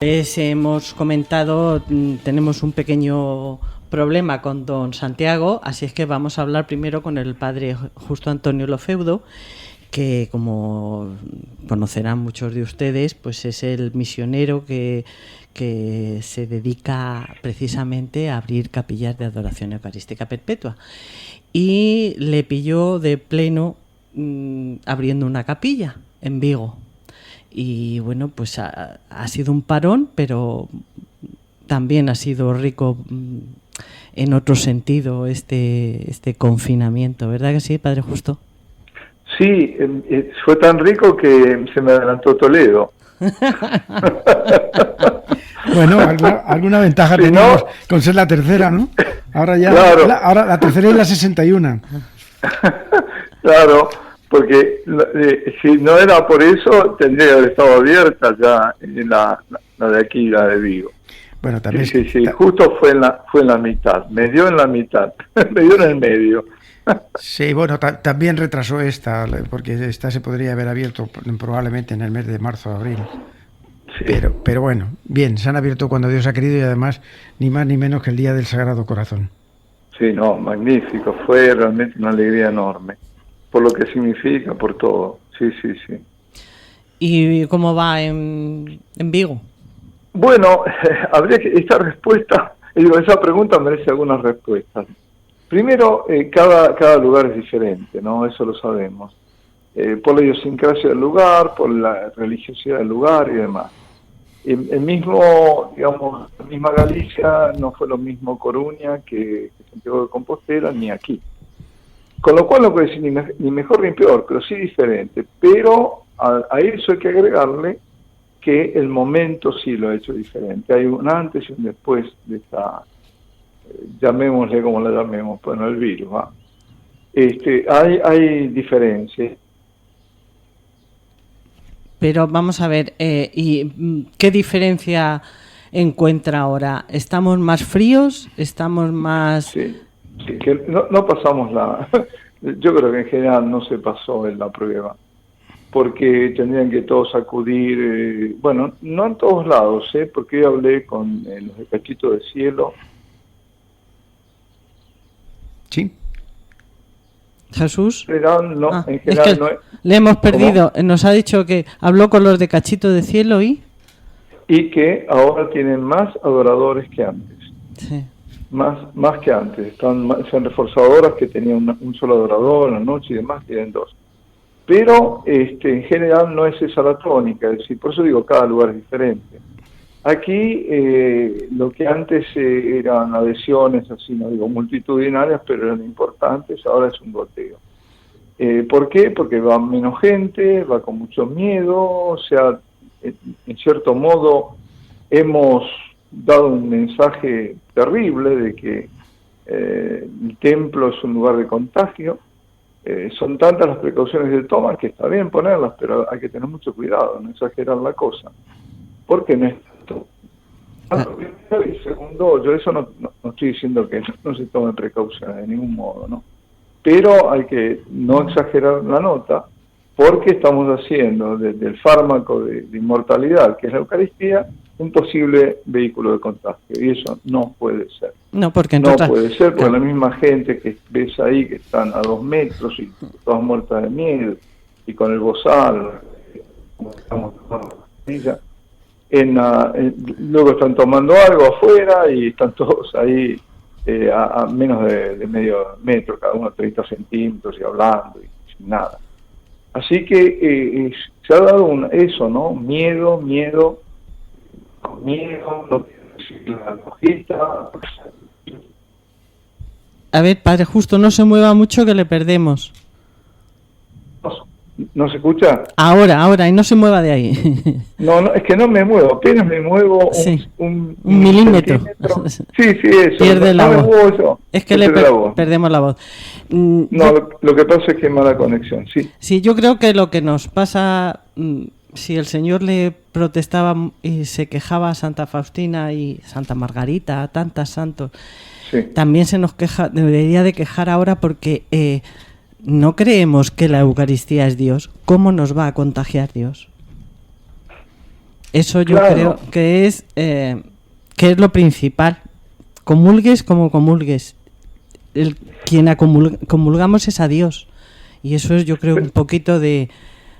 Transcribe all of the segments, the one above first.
Les hemos comentado, tenemos un pequeño problema con don Santiago, así es que vamos a hablar primero con el padre Justo Antonio Lofeudo, que como conocerán muchos de ustedes, pues es el misionero que se dedica precisamente a abrir capillas de adoración eucarística perpetua. Y le pilló de pleno abriendo una capilla en Vigo. Y bueno, pues ha sido un parón, pero también ha sido rico en otro sentido este confinamiento, ¿verdad que sí, Padre Justo? Sí, fue tan rico que se me adelantó Toledo. Bueno, alguna ventaja si teníamos no, con ser la tercera, ¿no? Ahora ya, claro. ahora la tercera y la 61. Claro, porque si no era por eso, tendría que haber estado abierta ya la de aquí, la de Vigo. Bueno, también sí, justo fue en la mitad, me dio en la mitad, me dio en el medio. Sí, bueno, también retrasó esta, porque esta se podría haber abierto probablemente en el mes de marzo o abril. Sí. Pero bueno, bien, se han abierto cuando Dios ha querido y además ni más ni menos que el Día del Sagrado Corazón. Sí, no, magnífico, fue realmente una alegría enorme, por lo que significa, por todo, sí. ¿Y cómo va en Vigo? Bueno, habría que, esa pregunta merece algunas respuestas. Primero, cada lugar es diferente, ¿no? Eso lo sabemos. Por la idiosincrasia del lugar, por la religiosidad del lugar y demás. El mismo, digamos, la misma Galicia no fue lo mismo Coruña que Santiago de Compostela ni aquí. Con lo cual no puede decir ni mejor ni peor, pero sí diferente. Pero a eso hay que agregarle que el momento sí lo ha hecho diferente. Hay un antes y un después de esta, llamémosle como la llamemos, bueno, el virus. Hay diferencias. Pero vamos a ver, ¿y qué diferencia encuentra ahora? ¿Estamos más fríos? ¿Estamos más...? Sí, que no pasamos yo creo que en general no se pasó en la prueba, porque tendrían que todos acudir, bueno, no en todos lados, porque yo hablé con los de Cachito de Cielo. Sí. Jesús. En general no es, le hemos perdido. ¿Cómo? Nos ha dicho que habló con los de Cachito de Cielo y que ahora tienen más adoradores que antes. Sí. Más que antes. Se han reforzado horas que tenían un solo adorador en la noche y demás, tienen dos. Pero en general no es esa la tónica, es decir, por eso digo, cada lugar es diferente. Aquí lo que antes eran adhesiones, así no digo multitudinarias, pero eran importantes, ahora es un goteo. ¿Por qué? Porque va menos gente, va con mucho miedo, o sea, en cierto modo hemos dado un mensaje terrible de que el templo es un lugar de contagio. Son tantas las precauciones que toman que está bien ponerlas, pero hay que tener mucho cuidado, no exagerar la cosa. Porque no es tanto. Y segundo, yo eso no estoy diciendo que no se tomen precauciones de ningún modo, ¿no? Pero hay que no exagerar la nota, porque estamos haciendo desde el fármaco de inmortalidad, que es la Eucaristía, un posible vehículo de contagio, y eso no puede ser. No, porque puede ser, porque la misma gente que ves ahí, que están a 2 metros y todas muertas de miedo, y con el bozal, como estamos tomando la luego están tomando algo afuera y están todos ahí a menos de medio metro, cada uno 30 centímetros y hablando y sin nada. Así que se ha dado eso, ¿no? Miedo, no la logista. A ver, Padre Justo, no se mueva mucho que le perdemos. ¿No se escucha? Ahora, y no se mueva de ahí. No, es que no me muevo, apenas me muevo un milímetro. Sí, eso. Pierde la voz. Yo. Es que perdemos la voz. Lo que pasa es que hay mala conexión, sí. Sí, yo creo que lo que nos pasa, si el Señor le protestaba y se quejaba a Santa Faustina y Santa Margarita, a tantos santos, sí, también debería de quejar ahora porque... no creemos que la Eucaristía es Dios. ¿Cómo nos va a contagiar Dios? Eso yo Claro. creo que es lo principal. Comulgues como comulgues. Quien comulgamos es a Dios. Y eso es, yo creo, un poquito de...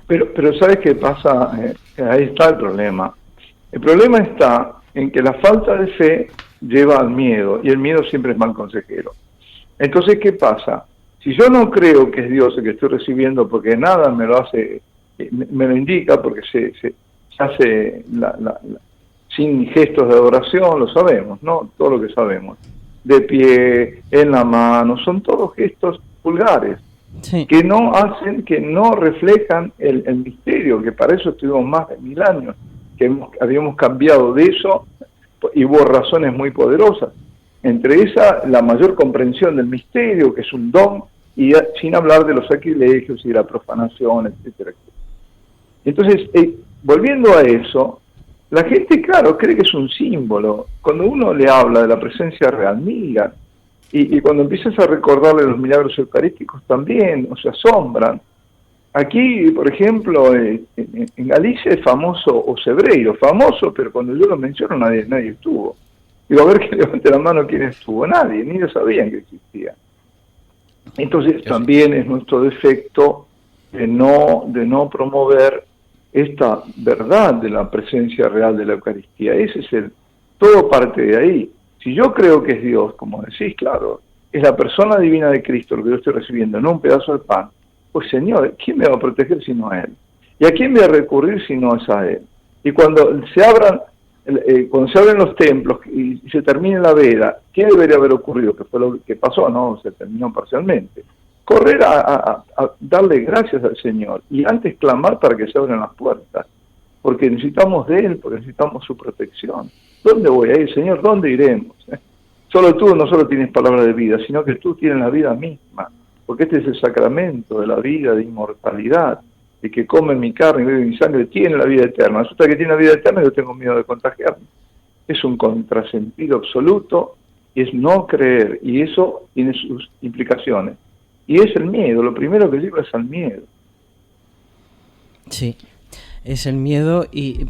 Pero ¿sabes qué pasa? Ahí está el problema. El problema está en que la falta de fe lleva al miedo, y el miedo siempre es mal consejero. Entonces, ¿qué pasa? Si yo no creo que es Dios el que estoy recibiendo, porque nada me lo hace, me lo indica, porque se hace sin gestos de adoración, lo sabemos, ¿no? Todo lo que sabemos. De pie, en la mano, son todos gestos vulgares. Sí. Que no hacen, que no reflejan el misterio, que para eso estuvimos más de 1000 años, que habíamos cambiado de eso, y hubo razones muy poderosas. Entre esa, la mayor comprensión del misterio, que es un don, y sin hablar de los sacrilegios y la profanación, etcétera, etcétera. Entonces, volviendo a eso, la gente, claro, cree que es un símbolo. Cuando uno le habla de la presencia real, mira, y cuando empiezas a recordarle los milagros eucarísticos también, o se asombran. Aquí, por ejemplo, en Galicia es famoso Ocebreiro, famoso, pero cuando yo lo menciono nadie estuvo. Digo, a ver que levante la mano quién estuvo, nadie, ni ellos sabían que existía. Entonces también es nuestro defecto de no promover esta verdad de la presencia real de la Eucaristía. Ese es todo parte de ahí. Si yo creo que es Dios, como decís, claro, es la persona divina de Cristo lo que yo estoy recibiendo, no un pedazo de pan, pues Señor, ¿quién me va a proteger si no a Él? ¿Y a quién voy a recurrir si no es a Él? Y cuando se abren los templos y se termine la veda, ¿qué debería haber ocurrido? Que fue lo que pasó, ¿no? Se terminó parcialmente. Correr a darle gracias al Señor y antes clamar para que se abran las puertas, porque necesitamos de Él, porque necesitamos su protección. ¿Dónde voy a ir, Señor? ¿Dónde iremos? Solo tú no solo tienes palabra de vida, sino que tú tienes la vida misma, porque este es el sacramento de la vida, de inmortalidad. El que come mi carne y bebe mi sangre tiene la vida eterna. Resulta que tiene la vida eterna y yo tengo miedo de contagiarme. Es un contrasentido absoluto y es no creer, y eso tiene sus implicaciones. Y es el miedo, lo primero que lleva es al miedo. Sí. Es el miedo y...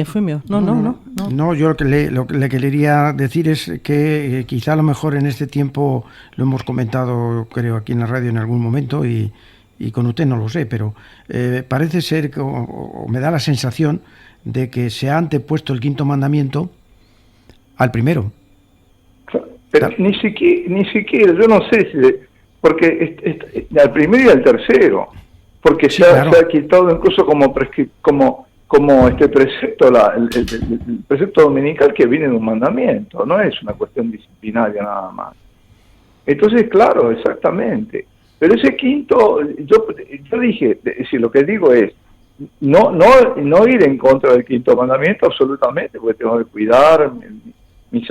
Efemio. No, yo lo que le quería decir es que quizá a lo mejor en este tiempo, lo hemos comentado creo aquí en la radio en algún momento y con usted no lo sé, pero parece ser, o me da la sensación de que se ha antepuesto el quinto mandamiento al primero. Pero ni siquiera, yo no sé si... porque al primero y al tercero... Porque sí, claro. Se ha quitado incluso como precepto, el precepto dominical que viene de un mandamiento, no es una cuestión disciplinaria nada más. Entonces, claro, exactamente. Pero ese quinto, yo dije, es decir, lo que digo es, no ir en contra del quinto mandamiento absolutamente, porque tengo que cuidar mi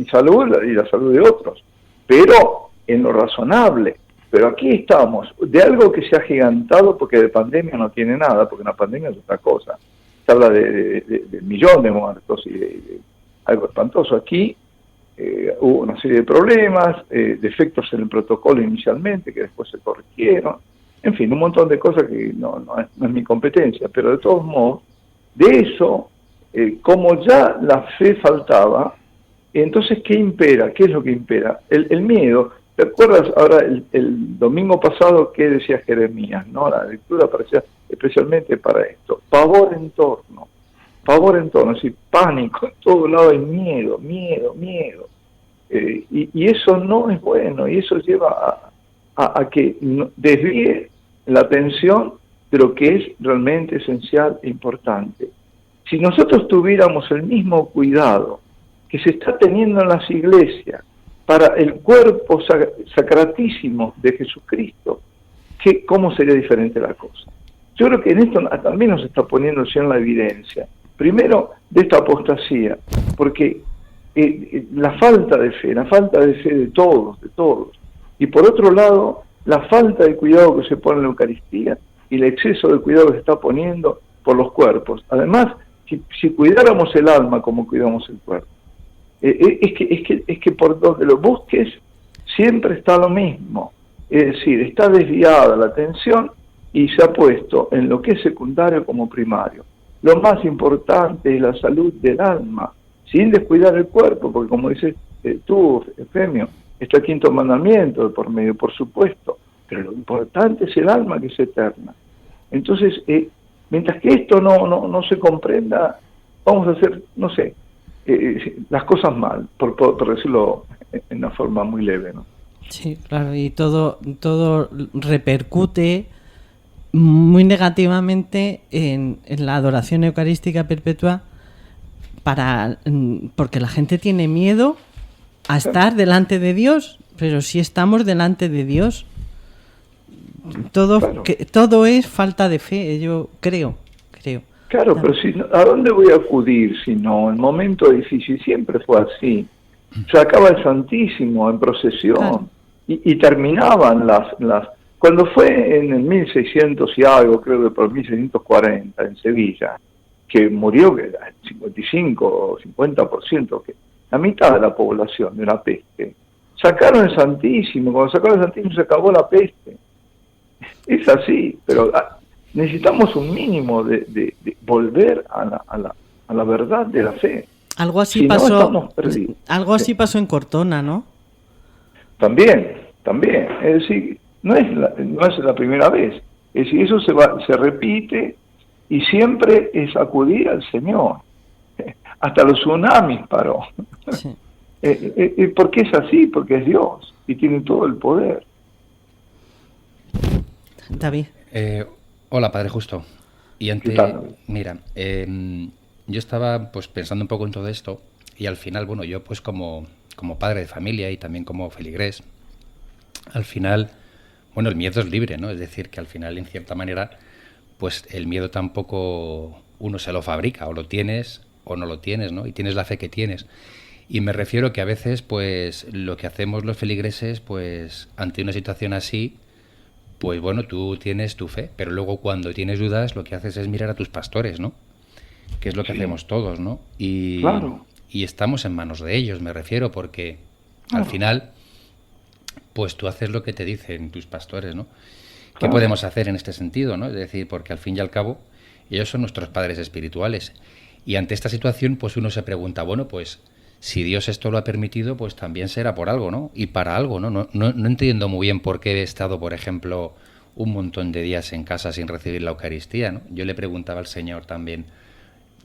salud y la salud de otros, pero en lo razonable. Pero aquí estamos, de algo que se ha gigantado, porque de pandemia no tiene nada, porque una pandemia es otra cosa. Se habla de millón de muertos y de algo espantoso. Aquí hubo una serie de problemas, defectos en el protocolo inicialmente, que después se corrigieron. En fin, un montón de cosas que no es mi competencia, pero de todos modos, de eso, como ya la fe faltaba, entonces, ¿qué impera? ¿Qué es lo que impera? El miedo. ¿Te acuerdas ahora el domingo pasado qué decía Jeremías? ¿No? La lectura aparecía especialmente para esto. Pavor en torno, es decir, pánico, en todo lado hay miedo. Y eso no es bueno, y eso lleva a que desvíe la atención de lo que es realmente esencial e importante. Si nosotros tuviéramos el mismo cuidado que se está teniendo en las iglesias, para el cuerpo sacratísimo de Jesucristo, ¿cómo sería diferente la cosa? Yo creo que en esto también nos está poniendo el Señor la evidencia. Primero, de esta apostasía, porque la falta de fe de todos. Y por otro lado, la falta de cuidado que se pone en la Eucaristía y el exceso de cuidado que se está poniendo por los cuerpos. Además, si cuidáramos el alma como cuidamos el cuerpo, es que por donde lo busques siempre está lo mismo, es decir, está desviada la atención y se ha puesto en lo que es secundario como primario. lo más importante es la salud del alma, sin descuidar el cuerpo, porque como dices tú, Efemio, está el quinto mandamiento de por medio, por supuesto, pero lo importante es el alma, que es eterna. Entonces, mientras que esto no se comprenda, vamos a hacer, no sé, las cosas mal, por decirlo en una forma muy leve, ¿no? Sí, claro, y todo repercute muy negativamente en la adoración eucarística perpetua, porque la gente tiene miedo a estar delante de Dios, pero si estamos delante de Dios, todo es falta de fe, yo creo. Claro, pero ¿a dónde voy a acudir si no? El momento difícil siempre fue así. Sacaba el Santísimo en procesión, claro, y terminaban las... Cuando fue en el 1600 y algo, creo que por 1640, en Sevilla, que murió el 55 o 50%, que la mitad de la población de la peste, sacaron el Santísimo. Cuando sacaron el Santísimo se acabó la peste. Es así, pero necesitamos un mínimo de volver a la verdad de la fe. Algo así pasó. Algo así pasó en Cortona, ¿no? También. Es decir, no es la primera vez. Es decir, eso se repite y siempre es acudir al Señor. Hasta los tsunamis paró. Sí. ¿Por qué es así? Porque es Dios y tiene todo el poder. David. Hola, Padre Justo. Y mira, yo estaba pues pensando un poco en todo esto y al final, bueno, yo pues como padre de familia y también como feligrés, al final, bueno, el miedo es libre, ¿no? Es decir, que al final, en cierta manera, pues el miedo tampoco uno se lo fabrica, o lo tienes o no lo tienes, ¿no? Y tienes la fe que tienes. Y me refiero que a veces, pues, lo que hacemos los feligreses, pues, ante una situación así, pues bueno, tú tienes tu fe, pero luego cuando tienes dudas, lo que haces es mirar a tus pastores, ¿no? Que es lo que hacemos todos, ¿no? Y, claro, y estamos en manos de ellos, me refiero, porque al final, pues tú haces lo que te dicen tus pastores, ¿no? Claro. ¿Qué podemos hacer en este sentido, no? Es decir, porque al fin y al cabo, ellos son nuestros padres espirituales. Y ante esta situación, pues uno se pregunta, bueno, pues si Dios esto lo ha permitido, pues también será por algo, ¿no? Y para algo, ¿no? No entiendo muy bien por qué he estado, por ejemplo, un montón de días en casa sin recibir la Eucaristía, ¿no? Yo le preguntaba al Señor también,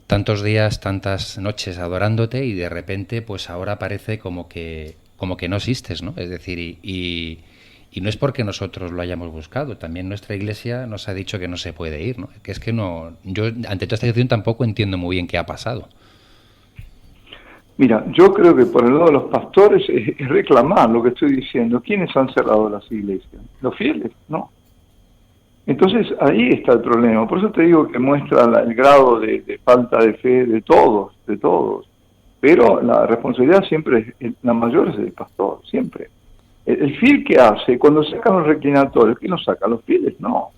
tantos días, tantas noches adorándote y de repente, pues ahora parece como que no existes, ¿no? Es decir, y no es porque nosotros lo hayamos buscado, también nuestra Iglesia nos ha dicho que no se puede ir, ¿no? Que es que no, yo ante toda esta situación tampoco entiendo muy bien qué ha pasado. Mira, yo creo que por el lado de los pastores es reclamar lo que estoy diciendo. ¿Quiénes han cerrado las iglesias? Los fieles, ¿no? Entonces ahí está el problema. Por eso te digo que muestra el grado de falta de fe de todos. Pero la responsabilidad siempre, la mayor es del pastor, siempre. El fiel que hace, cuando sacan los reclinatorios, ¿quién los saca? Los fieles, no.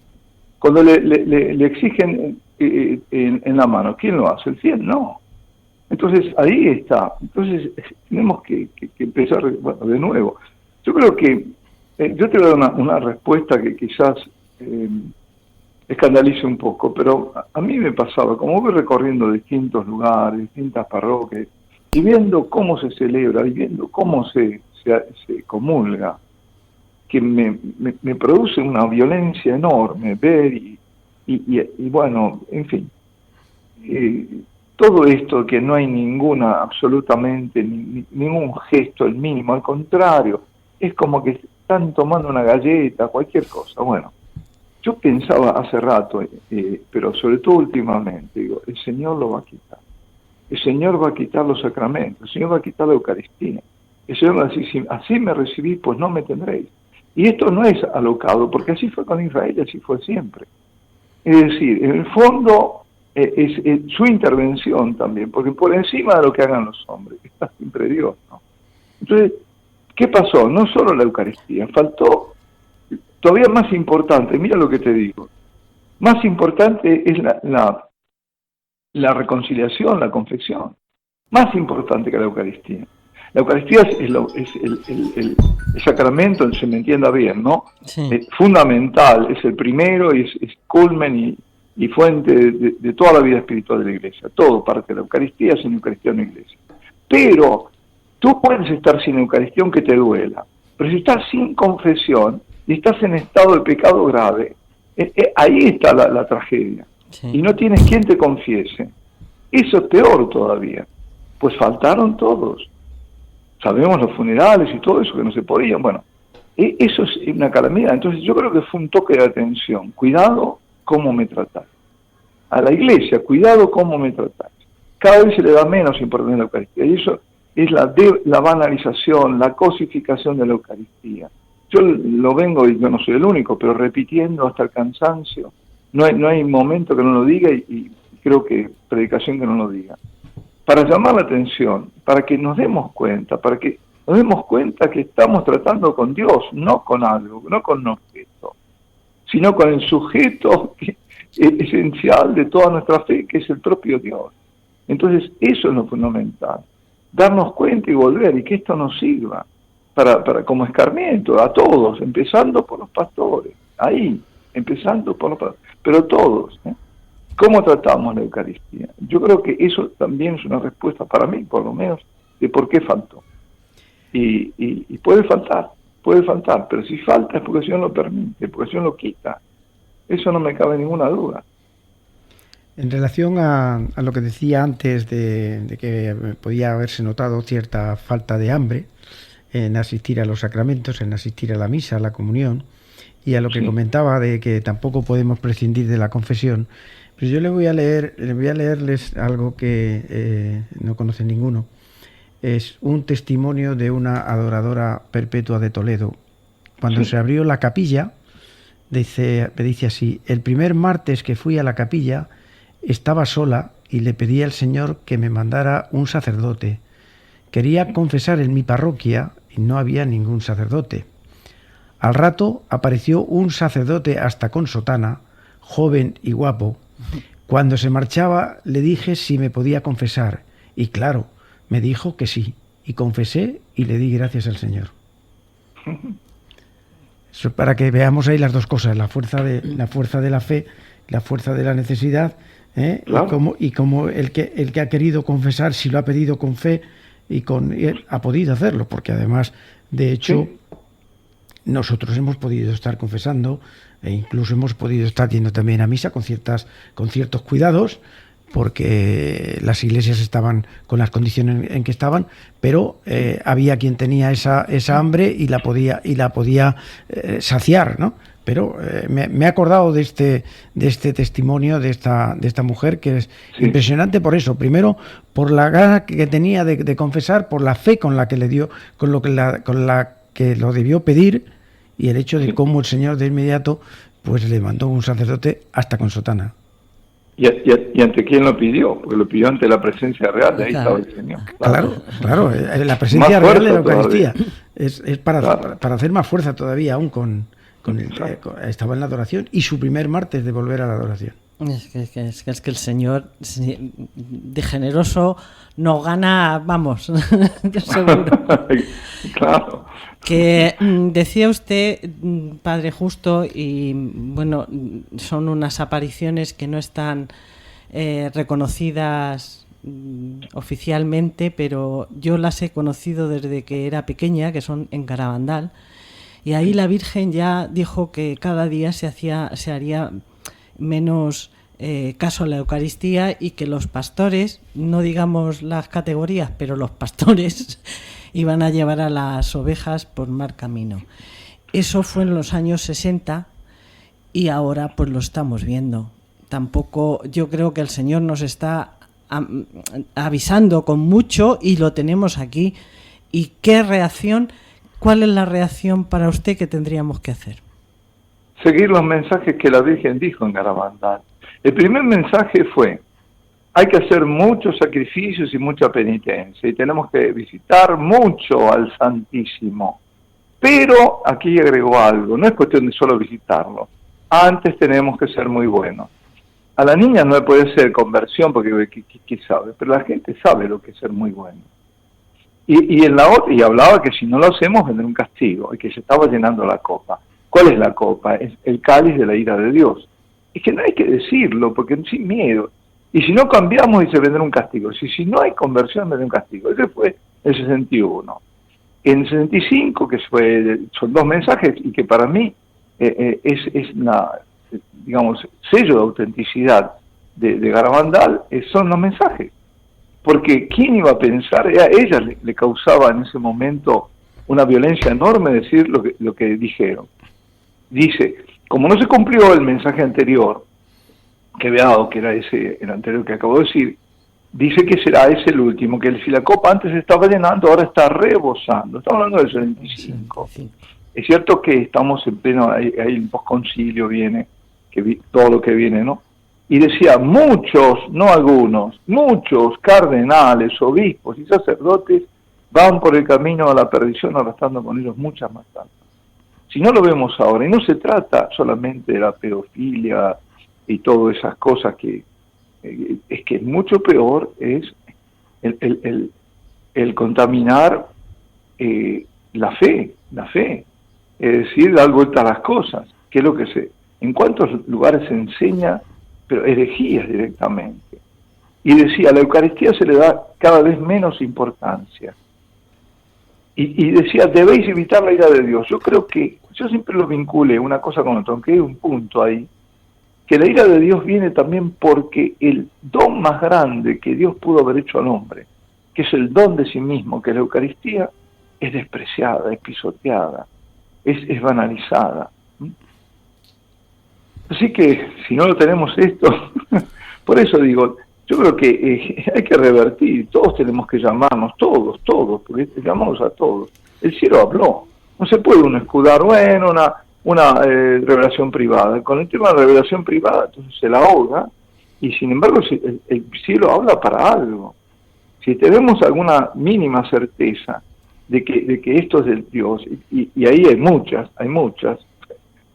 Cuando le exigen en la mano, ¿quién lo hace? El fiel, no. Entonces, ahí está. Entonces, tenemos que empezar, bueno, de nuevo. Yo creo que, yo te voy a dar una respuesta que quizás escandalice un poco, pero a mí me pasaba, como voy recorriendo distintos lugares, distintas parroquias, y viendo cómo se celebra, y viendo cómo se comulga, que me produce una violencia enorme ver y bueno, en fin, todo esto que no hay absolutamente ningún gesto, el mínimo, al contrario, es como que están tomando una galleta, cualquier cosa. Bueno, yo pensaba hace rato, pero sobre todo últimamente, digo, el Señor lo va a quitar. El Señor va a quitar los sacramentos, el Señor va a quitar la Eucaristía. El Señor va a decir, si así me recibís, pues no me tendréis. Y esto no es alocado, porque así fue con Israel, así fue siempre. Es decir, en el fondo es su intervención también, porque por encima de lo que hagan los hombres, está siempre Dios, ¿no? Entonces, ¿qué pasó? No solo la Eucaristía, faltó todavía más importante, mira lo que te digo, más importante es la reconciliación, la confesión, más importante que la Eucaristía. La Eucaristía es el sacramento, se me entienda bien, ¿no? Sí. Es fundamental, es el primero y es culmen y fuente de toda la vida espiritual de la iglesia. Todo parte de la Eucaristía, sin Eucaristía no hay iglesia. Pero tú puedes estar sin Eucaristía aunque te duela, pero si estás sin confesión y estás en estado de pecado grave, ahí está la tragedia. Sí. Y no tienes quien te confiese. Eso es peor todavía. Pues faltaron todos. Sabemos los funerales y todo eso que no se podían. Bueno, eso es una calamidad. Entonces yo creo que fue un toque de atención. Cuidado cómo me tratás. A la iglesia, cuidado cómo me tratás. Cada vez se le da menos importancia a la Eucaristía. Y eso es la banalización, la cosificación de la Eucaristía. Yo lo vengo, y yo no soy el único, pero repitiendo hasta el cansancio. No hay momento que no lo diga y creo que predicación que no lo diga. Para llamar la atención, para que nos demos cuenta, que estamos tratando con Dios, no con algo, no con un objeto, sino con el sujeto esencial de toda nuestra fe, que es el propio Dios. Entonces, eso es lo fundamental. Darnos cuenta y volver, y que esto nos sirva para como escarmiento a todos, empezando por los pastores, empezando por los pastores, pero todos, ¿Cómo tratamos la Eucaristía? Yo creo que eso también es una respuesta para mí, por lo menos, de por qué faltó. Y puede faltar, pero si falta es porque el Señor lo permite, porque el Señor lo quita. Eso no me cabe ninguna duda. En relación a lo que decía antes de que podía haberse notado cierta falta de hambre en asistir a los sacramentos, en asistir a la misa, a la comunión, y a lo que comentaba de que tampoco podemos prescindir de la confesión, pues yo le voy a leerles algo que no conoce ninguno. Es un testimonio de una adoradora perpetua de Toledo. Cuando se abrió la capilla, me dice así: el primer martes que fui a la capilla estaba sola y le pedí al Señor que me mandara un sacerdote. Quería confesar en mi parroquia y no había ningún sacerdote. Al rato apareció un sacerdote hasta con sotana, joven y guapo. Cuando se marchaba le dije si me podía confesar y claro, me dijo que sí, y confesé y le di gracias al Señor. Eso para que veamos ahí las dos cosas, la fuerza de la fe, la fuerza de la necesidad, claro. y cómo el que ha querido confesar, si lo ha pedido con fe y ha podido hacerlo, porque además, de hecho, nosotros hemos podido estar confesando e incluso hemos podido estar yendo también a misa con ciertos cuidados, porque las iglesias estaban con las condiciones en que estaban, pero había quien tenía esa hambre y la podía saciar, ¿no? Pero me he acordado de este testimonio de esta mujer, que es impresionante por eso. Primero, por la gana que tenía de confesar, por la fe con la que le dio, con la que lo debió pedir, y el hecho de cómo el Señor de inmediato pues le mandó un sacerdote hasta con sotana. ¿Y ante quién lo pidió? Porque lo pidió ante la presencia real, de ahí estaba el Señor. Claro, la presencia real de la Eucaristía. Es para hacer más fuerza todavía aún con estaba en la adoración, y su primer martes de volver a la adoración. Es que el Señor de generoso no gana, vamos, yo seguro. Claro. Que decía usted, Padre Justo, y bueno, son unas apariciones que no están reconocidas oficialmente, pero yo las he conocido desde que era pequeña, que son en Garabandal, y ahí la Virgen ya dijo que cada día se haría menos caso a la Eucaristía, y que los pastores, no digamos las categorías, pero los pastores iban a llevar a las ovejas por mal camino. Eso fue en los años 60 y ahora pues lo estamos viendo. Tampoco, yo creo que el Señor nos está avisando con mucho y lo tenemos aquí. ¿Y cuál es la reacción para usted que tendríamos que hacer? Seguir los mensajes que la Virgen dijo en Garabandal. El primer mensaje fue: hay que hacer muchos sacrificios y mucha penitencia, y tenemos que visitar mucho al Santísimo. Pero aquí agregó algo: no es cuestión de solo visitarlo, antes tenemos que ser muy buenos. A la niña no puede ser conversión, porque ¿qué sabe? Pero la gente sabe lo que es ser muy bueno. Y hablaba que si no lo hacemos vendrá un castigo, y que se estaba llenando la copa. ¿Cuál es la copa? Es el cáliz de la ira de Dios. es que no hay que decirlo, porque sin miedo. Y si no cambiamos, dice, vendrá un castigo. Si no hay conversión, vendrá un castigo. Ese fue el 61. En el 65, que son 2 mensajes, y que para mí es una, digamos, sello de autenticidad de Garabandal, son los mensajes. Porque ¿quién iba a pensar? A ella le causaba en ese momento una violencia enorme decir lo que dijeron. Dice, como no se cumplió el mensaje anterior que había dado, que era el anterior que acabo de decir, dice que será ese el último, que si la copa antes estaba llenando, ahora está rebosando. Estamos hablando del 75. Es cierto que estamos en pleno, ahí el posconcilio viene, todo lo que viene, ¿no? Y decía, muchos, no algunos, muchos cardenales, obispos y sacerdotes van por el camino a la perdición arrastrando con ellos muchas más almas. Si no lo vemos ahora, y no se trata solamente de la pedofilia y todas esas cosas es que mucho peor es el contaminar la fe, es decir, dar vuelta a las cosas, que es lo que en cuántos lugares se enseña, pero herejías directamente. Y decía, a la Eucaristía se le da cada vez menos importancia. Y decía, debéis evitar la ira de Dios. Yo creo que, yo siempre lo vinculé una cosa con otra, aunque hay un punto ahí, que la ira de Dios viene también porque el don más grande que Dios pudo haber hecho al hombre, que es el don de sí mismo, que es la Eucaristía, es despreciada, es pisoteada, es banalizada. Así que, si no lo tenemos esto, por eso digo, yo creo que hay que revertir, todos tenemos que llamarnos, todos, porque llamamos a todos. El cielo habló, no se puede uno escudar, bueno, una revelación privada. Con el tema de revelación privada, entonces se la ahoga, y sin embargo el cielo habla para algo. Si tenemos alguna mínima certeza de que esto es del Dios, y ahí hay muchas,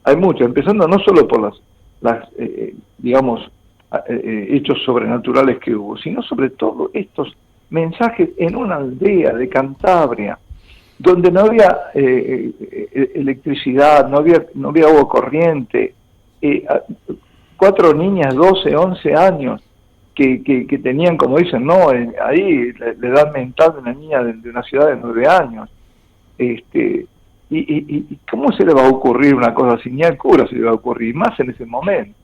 empezando no solo por las digamos, hechos sobrenaturales que hubo, sino sobre todo estos mensajes en una aldea de Cantabria, donde no había electricidad, no había agua corriente, 4 niñas, 12, 11 años, que tenían, como dicen, no, ahí la edad mental de una niña de una ciudad de 9 años. Y ¿cómo se le va a ocurrir una cosa así? Ni al cura se le va a ocurrir, más en ese momento.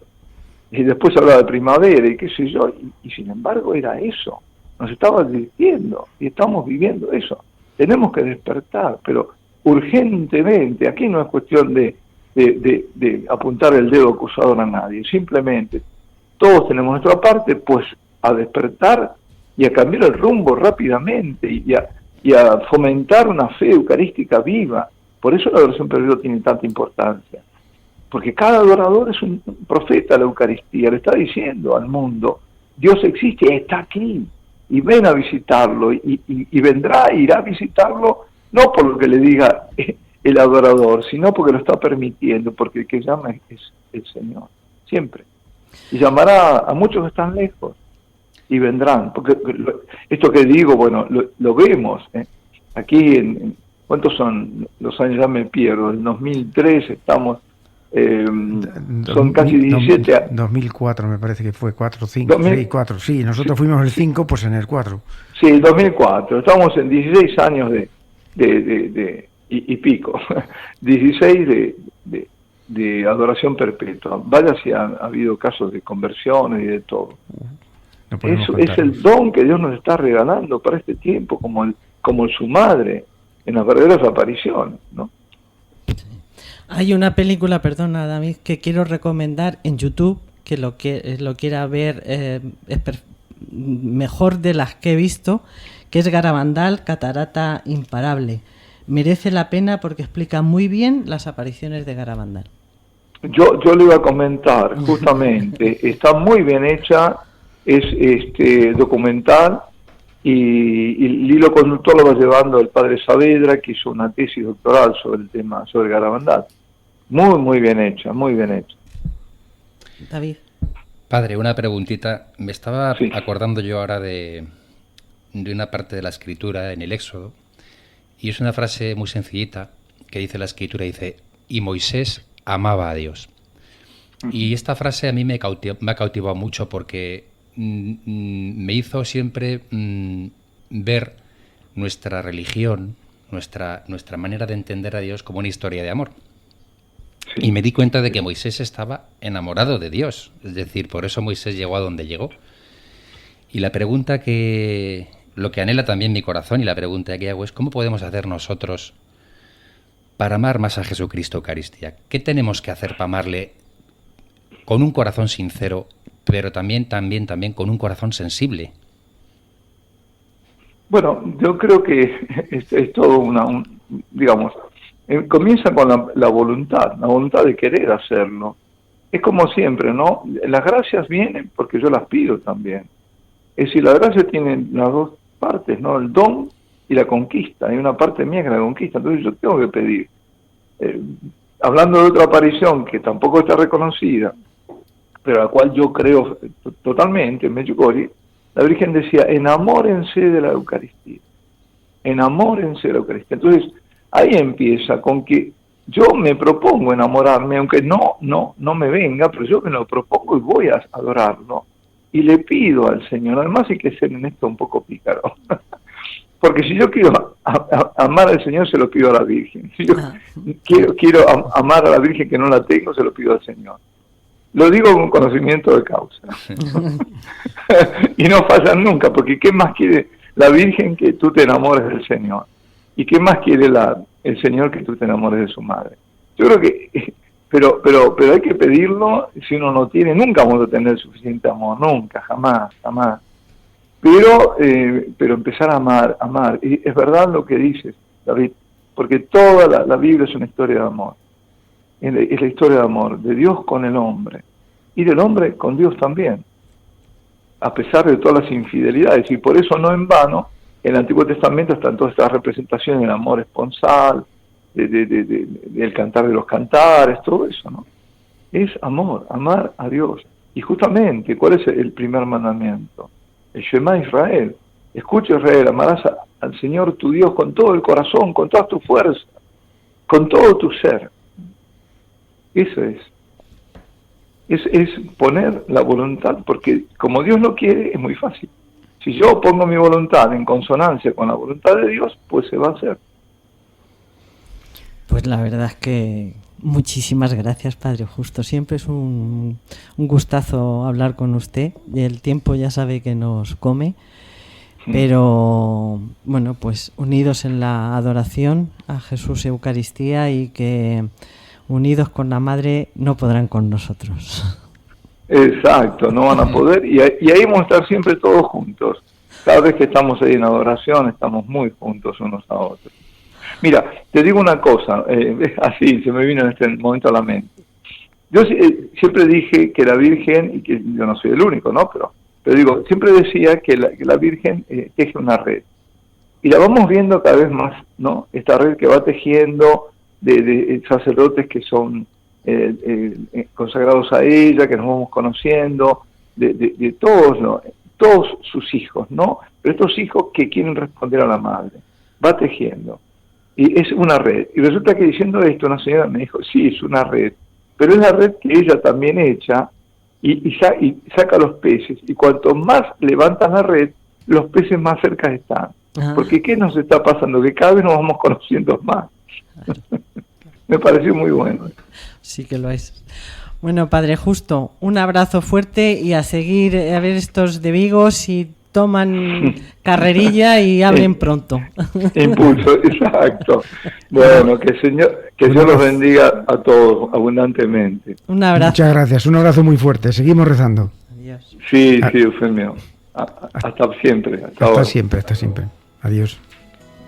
Y después hablaba de primavera y qué sé yo, y sin embargo era eso, nos estaba advirtiendo y estamos viviendo eso. Tenemos que despertar, pero urgentemente. Aquí no es cuestión de apuntar el dedo acusador a nadie, simplemente todos tenemos nuestra parte, pues a despertar y a cambiar el rumbo rápidamente y a fomentar una fe eucarística viva. Por eso la adoración perpetua tiene tanta importancia, porque cada adorador es un profeta de la Eucaristía, le está diciendo al mundo, Dios existe, está aquí, y ven a visitarlo, y vendrá, irá a visitarlo, no por lo que le diga el adorador, sino porque lo está permitiendo, porque el que llama es el Señor, siempre. Y llamará a muchos que están lejos, y vendrán, porque esto que digo, bueno, lo vemos, aquí ¿cuántos son los años? Ya me pierdo, en 2003 estamos, son casi 17 años. 2004 me parece que fue, 4, 5, 6, 4, sí, nosotros fuimos el 5, pues en el 4. Sí, el 2004, estamos en 16 años y pico, 16 de adoración perpetua. Vaya si ha habido casos de conversiones y de todo. Eso es el don que Dios nos está regalando para este tiempo, como su madre, en las verdaderas apariciones, ¿no? Hay una película, perdona David, que quiero recomendar en YouTube, que lo quiera ver mejor de las que he visto, que es Garabandal, Catarata Imparable. Merece la pena porque explica muy bien las apariciones de Garabandal. Yo le iba a comentar, justamente, está muy bien hecha, es documental, y el hilo conductor lo va llevando el padre Saavedra, que hizo una tesis doctoral sobre el tema, sobre Garabandal. Muy bien hecha, muy bien hecha. David. Padre, una preguntita. Me estaba acordando yo ahora de una parte de la Escritura en el Éxodo, y es una frase muy sencillita que dice la Escritura, dice, y Moisés amaba a Dios. Y esta frase a mí me ha cautivado mucho porque me hizo siempre ver nuestra religión, nuestra manera de entender a Dios como una historia de amor. Y me di cuenta de que Moisés estaba enamorado de Dios, es decir, por eso Moisés llegó a donde llegó. Y la pregunta lo que anhela también mi corazón y la pregunta que hago es ¿cómo podemos hacer nosotros para amar más a Jesucristo Eucaristía? ¿Qué tenemos que hacer para amarle con un corazón sincero, pero también con un corazón sensible? Bueno, yo creo que es todo digamos, comienza con la voluntad de querer hacerlo. Es como siempre, ¿no? Las gracias vienen porque yo las pido también. Es decir, la gracia tiene las dos partes, ¿no? El don y la conquista. Hay una parte mía que es la conquista, entonces yo tengo que pedir. Hablando de otra aparición que tampoco está reconocida, pero a la cual yo creo totalmente, en Medjugorje, la Virgen decía, enamórense de la Eucaristía. Enamórense de la Eucaristía. Entonces, ahí empieza con que yo me propongo enamorarme, aunque no me venga, pero yo me lo propongo y voy a adorarlo. Y le pido al Señor, además hay que ser en esto un poco pícaro, porque si yo quiero amar al Señor, se lo pido a la Virgen. Si yo quiero amar a la Virgen que no la tengo, se lo pido al Señor. Lo digo con conocimiento de causa. Y no fallan nunca, porque ¿qué más quiere la Virgen que tú te enamores del Señor? ¿Y qué más quiere el Señor que tú te enamores de su madre? Yo creo que, pero hay que pedirlo. Si uno no tiene, nunca vamos a tener suficiente amor, nunca, jamás. Pero empezar a amar. Y es verdad lo que dices, David, porque toda la Biblia es una historia de amor. Es la historia de amor de Dios con el hombre y del hombre con Dios también, a pesar de todas las infidelidades. Y por eso no en vano en el Antiguo Testamento están todas estas representaciones del amor esponsal, del cantar de los cantares, todo eso, ¿no? Es amar a Dios. Y justamente, ¿cuál es el primer mandamiento? El Shema Israel. Escucha, Israel, amarás al Señor tu Dios con todo el corazón, con toda tu fuerza, con todo tu ser. Eso es poner la voluntad, porque como Dios lo quiere, es muy fácil. Si yo pongo mi voluntad en consonancia con la voluntad de Dios, pues se va a hacer. Pues la verdad es que muchísimas gracias, Padre Justo. Siempre es un gustazo hablar con usted. El tiempo ya sabe que nos come, pero bueno, pues unidos en la adoración a Jesús Eucaristía, y que unidos con la Madre no podrán con nosotros. Exacto, no van a poder, y ahí vamos a estar siempre todos juntos. Cada vez que estamos ahí en adoración, estamos muy juntos unos a otros. Mira, te digo una cosa, así se me vino en este momento a la mente. Yo siempre dije que la Virgen, y que yo no soy el único, ¿no? Pero digo, siempre decía que la Virgen teje una red. Y la vamos viendo cada vez más, ¿no? Esta red que va tejiendo de sacerdotes que son consagrados a ella, que nos vamos conociendo, de todos, ¿no? Todos sus hijos, ¿no? Pero estos hijos que quieren responder a la madre, va tejiendo. Y es una red. Y resulta que diciendo esto, una señora me dijo, sí, es una red, pero es la red que ella también echa y saca los peces. Y cuanto más levantan la red, los peces más cerca están. Porque ¿qué nos está pasando? Que cada vez nos vamos conociendo más. Me pareció muy bueno. Sí que lo es. Bueno, Padre Justo, un abrazo fuerte y a seguir a ver estos de Vigo si toman carrerilla y abren pronto. Impulso, exacto. Bueno, que Dios los bendiga a todos abundantemente. Un abrazo. Muchas gracias, un abrazo muy fuerte. Seguimos rezando. Adiós. Sí, Eufemio. Hasta siempre. Hasta siempre. Adiós.